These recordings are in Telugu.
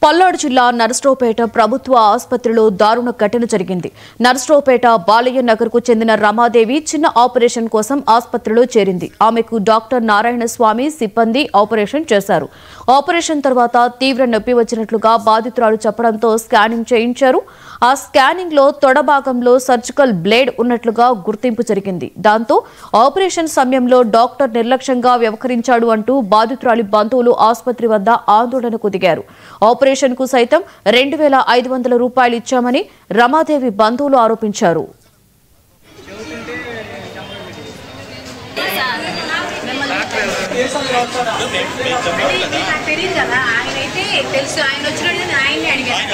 పల్నాడు జిల్లా నర్సరావుపేట ప్రభుత్వ ఆసుపత్రిలో దారుణ ఘటన జరిగింది. నర్సరావుపేట బాలయ్య నగర్ కు చెందిన రమాదేవి చిన్న ఆపరేషన్ కోసం ఆసుపత్రిలో చేరింది. ఆమెకు డాక్టర్ నారాయణ స్వామి సిబ్బంది ఆపరేషన్ చేశారు. ఆపరేషన్ తర్వాత తీవ్ర నొప్పి వచ్చినట్లుగా బాధితురాలు చెప్పడంతో స్కానింగ్ చేయించారు. ఆ స్కానింగ్ లో తొడ భాగంలో సర్జికల్ బ్లేడ్ ఉన్నట్లుగా గుర్తింపు జరిగింది. దాంతో ఆపరేషన్ సమయంలో డాక్టర్ నిర్లక్ష్యంగా వ్యవహరించాడు అంటూ బాధితురాలి బంధువులు ఆసుపత్రి వద్ద ఆందోళనకు దిగారు. ఆపరేషన్ కు సైతం 2500 రూపాయలు ఇచ్చామని రమాదేవి బంధువులు ఆరోపించారు. తెలియదు కదా ఆయన అయితే తెలుసు ఆయన వచ్చిన ఆయన్ని అడిగారు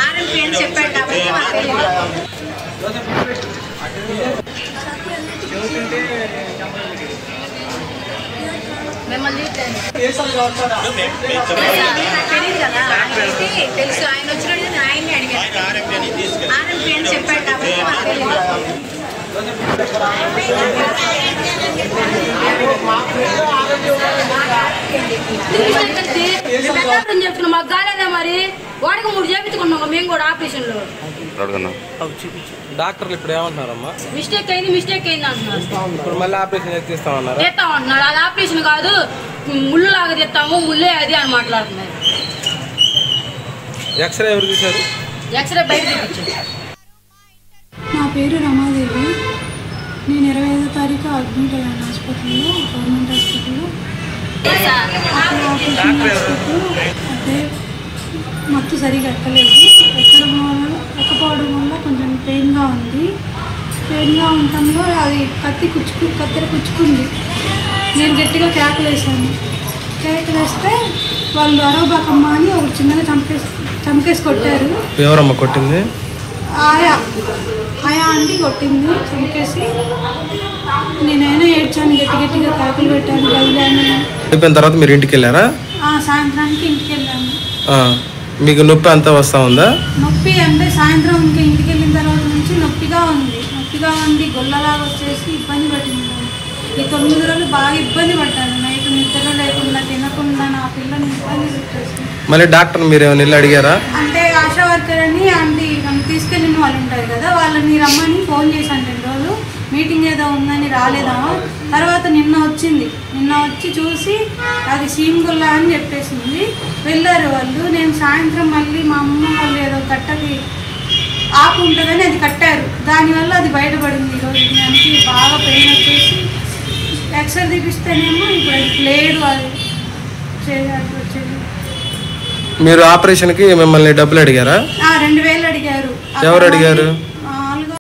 ఆర్ఎంపీ అని చెప్పాడు కాబట్టి మిమ్మల్ని తెలియదు కదా ఆయన అయితే తెలుసు ఆయన వచ్చిన ఆయన్ని అడిగారు ఆర్ఎంపీ అని చెప్పాడు కాబట్టి చెప్తున్నా మాకు కాలేదా మరి వాడికి 3 చేయించుకున్నాం మేము కూడా ఆపరేషన్ లో డాక్టర్లు ఇప్పుడు ఏమంటున్నారమ్మా మిస్టేక్ అయింది అంటున్నారు. ఇప్పుడు మళ్ళీ ఆపరేషన్ చేస్తామన్నారు అది ఆపరేషన్ కాదు ముళ్ళు లాగా తెస్తాము ముళ్ళే అది అని మాట్లాడుతున్నారు. ఎక్స్రే ఎవరు తీశారు? ఎక్స్రే బయట తెప్పించారు. నా పేరు రమాదేవి. నేను 25వ తారీఖు అడ్మిట్ అయ్యాను హాస్పిటల్లో, గవర్నమెంట్ హాస్పిటల్లో. అదే మత్తు సరిగా ఎక్కలేదు. ఎక్కపోవడం వల్ల కొంచెం పెయిన్గా ఉంది. పెయిన్గా ఉండటంలో అది కత్తెర కుచ్చుకుంది. నేను గట్టిగా కేకలేసాను. కేకలేస్తే వాళ్ళు అరవబాకమ్మ అని ఒక చిన్నగా చంపేసి కొట్టారు. ఎవరమ్మ కొట్టింది? ఆయా అండి కొట్టింది చంపేసి. నేనైనా ఏడ్చాను, గట్టిగా కేకలు పెట్టాను, బయలుదేరాను. అయిపోయిన తర్వాత మీరు ఇంటికి వెళ్ళారా? సాయంత్రానికి ఇంటికి వెళ్ళాను. మీకు నొప్పి అంతా వస్తా ఉందా? నొప్పి అంటే సాయంత్రం ఇంకా ఇంటికి వెళ్ళిన తర్వాత నుంచి నొప్పిగా ఉంది. గొల్లలాగా వచ్చేసి ఇబ్బంది పట్టింది. ఈ 9 రోజులు బాగా ఇబ్బంది పడ్డాను. నైట్ నిద్ర లేకుండా తినకుండా నా పిల్లల్ని ఇబ్బంది పెట్టేసి. మళ్ళీ డాక్టర్ మీరు ఏమైనా వెళ్ళి అడిగారా? అంటే ఆశా వర్కర్ అని ఆంటీ నన్ను తీసుకెళ్ళిన వాళ్ళు ఉంటారు కదా, వాళ్ళని రమ్మని ఫోన్ చేశాను 2 రోజులు. మీటింగ్ ఏదో ఉందని రాలేదా. తర్వాత నిన్న వచ్చి చూసి అది సీమ్గుల్లా అని చెప్పేసింది. వెళ్ళారు వాళ్ళు. నేను సాయంత్రం మళ్ళీ మా అమ్మ వాళ్ళు ఏదో కట్టకి ఆకు ఉంటుందని అది కట్టారు. దానివల్ల అది బయటపడింది. ఈరోజు దానికి బాగా పెయిన్ వచ్చేసి ఎక్స్రే తీపిస్తేనేమో ఇప్పుడు అది లేదు. అది వచ్చేది. మీరు ఆపరేషన్కి మిమ్మల్ని డబ్బులు అడిగారా? 2000 అడిగారు. ఎవరు అడిగారు?